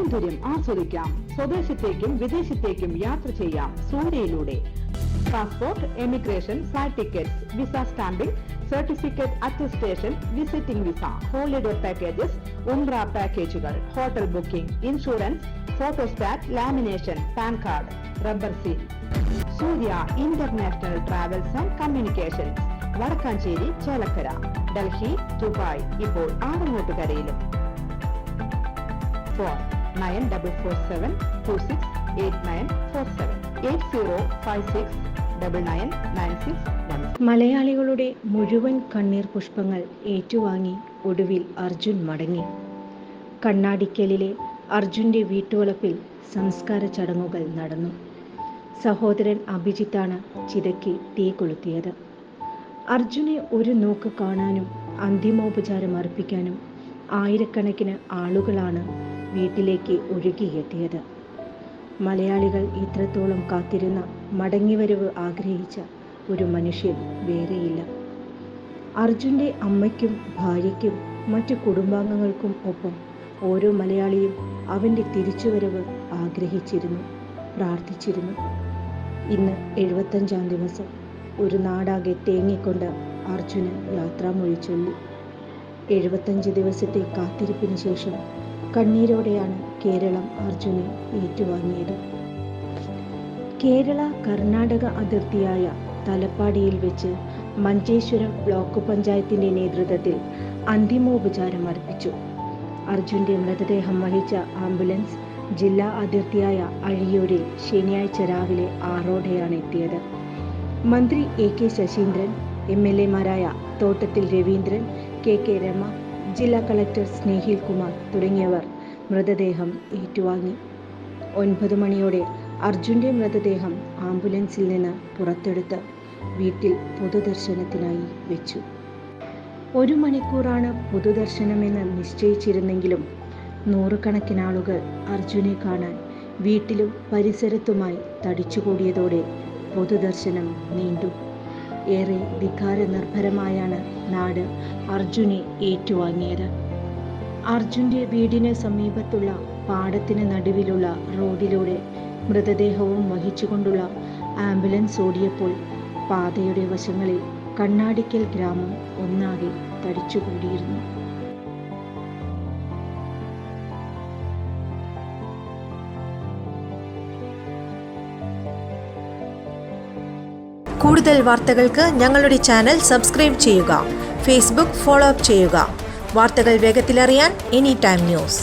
സ്വാതന്ത്ര്യം ആസ്വദിക്കാം. സ്വദേശത്തേക്കും വിദേശത്തേക്കും യാത്ര ചെയ്യാം സൂര്യയിലൂടെ. Passport, emigration, flight tickets, visa stamping, certificate attestation, visiting visa, holiday packages, ഉംറ പാക്കേജുകൾ, hotel booking, insurance, photostat, lamination, pan card, rubber seal. Surya international travels and communications, Vadakkanchery, Chelakkara, Delhi, Dubai, ഇപ്പോൾ ആറങ്ങോട്ടുകരയിലും. ഫോൺ 9447268947 8056999611. മലയാളികളുടെ മുഴുവൻ കണ്ണീർ പുഷ്പങ്ങൾ ഏറ്റുവാങ്ങി ഒടുവിൽ അർജുൻ മടങ്ങി. കണ്ണാടിക്കലിലെ അർജുൻ്റെ വീട്ടുവളപ്പിൽ സംസ്കാര ചടങ്ങുകൾ നടന്നു. സഹോദരൻ അഭിജിത്താണ് ചിതയ്ക്ക് തീ കൊളുത്തിയത്. അർജുനെ ഒരു നോക്ക് കാണാനും അന്തിമോപചാരം അർപ്പിക്കാനും ആയിരക്കണക്കിന് ആളുകളാണ് വീട്ടിലേക്ക് ഒഴുകിയെത്തിയത്. മലയാളികൾ ഇത്രത്തോളം കാത്തിരുന്ന മടങ്ങിവരവ് ആഗ്രഹിച്ച ഒരു മനുഷ്യൻ വേറെയില്ല. അർജുൻ്റെ അമ്മയ്ക്കും ഭാര്യയ്ക്കും മറ്റു കുടുംബാംഗങ്ങൾക്കും ഒപ്പം ഓരോ മലയാളിയും അവൻ്റെ തിരിച്ചുവരവ് ആഗ്രഹിച്ചിരുന്നു, പ്രാർത്ഥിച്ചിരുന്നു. ഇന്ന് 75-ാം ദിവസം ഒരു നാടാകെ തേങ്ങിക്കൊണ്ട് അർജുന് യാത്രാമൊഴി ചൊല്ലി. 75 ദിവസത്തെ കാത്തിരിപ്പിന് ശേഷം കണ്ണീരോടെയാണ് കേരളം അർജുനെ ഏറ്റുവാങ്ങിയത്. കേരള കർണാടക അതിർത്തിയായ തലപ്പാടിയിൽ വെച്ച് മഞ്ചേശ്വരം ബ്ലോക്ക് പഞ്ചായത്തിൻ്റെ നേതൃത്വത്തിൽ അന്തിമോപചാരം അർപ്പിച്ചു. അർജുൻ്റെ മൃതദേഹം വഹിച്ച ആംബുലൻസ് ജില്ലാ അതിർത്തിയായ അഴിയൂരിൽ ശനിയാഴ്ച രാവിലെ 6ഓടെയാണ് എത്തിയത്. മന്ത്രി AK ശശീന്ദ്രൻ, MLA-മാരായ തോട്ടത്തിൽ രവീന്ദ്രൻ, KK രമ, ജില്ലാ കളക്ടർ സ്നേഹിൽ കുമാർ തുടങ്ങിയവർ മൃതദേഹം ഏറ്റുവാങ്ങി. 9 മണിയോടെ അർജുൻ്റെ മൃതദേഹം ആംബുലൻസിൽ നിന്ന് പുറത്തെടുത്ത് വീട്ടിൽ പൊതുദർശനത്തിനായി വെച്ചു. 1 മണിക്കൂറാണ് പൊതുദർശനമെന്ന് നിശ്ചയിച്ചിരുന്നെങ്കിലും നൂറുകണക്കിന് ആളുകൾ അർജുനെ കാണാൻ വീട്ടിലും പരിസരത്തുമായി തടിച്ചുകൂടിയതോടെ പൊതുദർശനം നീണ്ടു. ഏറെ വികാരനിർഭരമായാണ് നാട് അർജുനെ ഏറ്റുവാങ്ങിയത്. അർജുൻ്റെ വീടിന് സമീപത്തുള്ള പാടത്തിന് നടുവിലുള്ള റോഡിലൂടെ മൃതദേഹവും വഹിച്ചുകൊണ്ടുള്ള ആംബുലൻസ് ഓടിയപ്പോൾ പാതയുടെ വശങ്ങളിൽ കണ്ണാടിക്കൽ ഗ്രാമം ഒന്നാകെ തടിച്ചുകൂടിയിരുന്നു. കൂടുതൽ വാർത്തകൾക്ക് ഞങ്ങളുടെ ചാനൽ സബ്സ്ക്രൈബ് ചെയ്യുക. ഫേസ്ബുക്ക് ഫോളോ അപ്പ് ചെയ്യുക. വാർത്തകൾ വേഗത്തിലറിയാൻ എനി ടൈം ന്യൂസ്.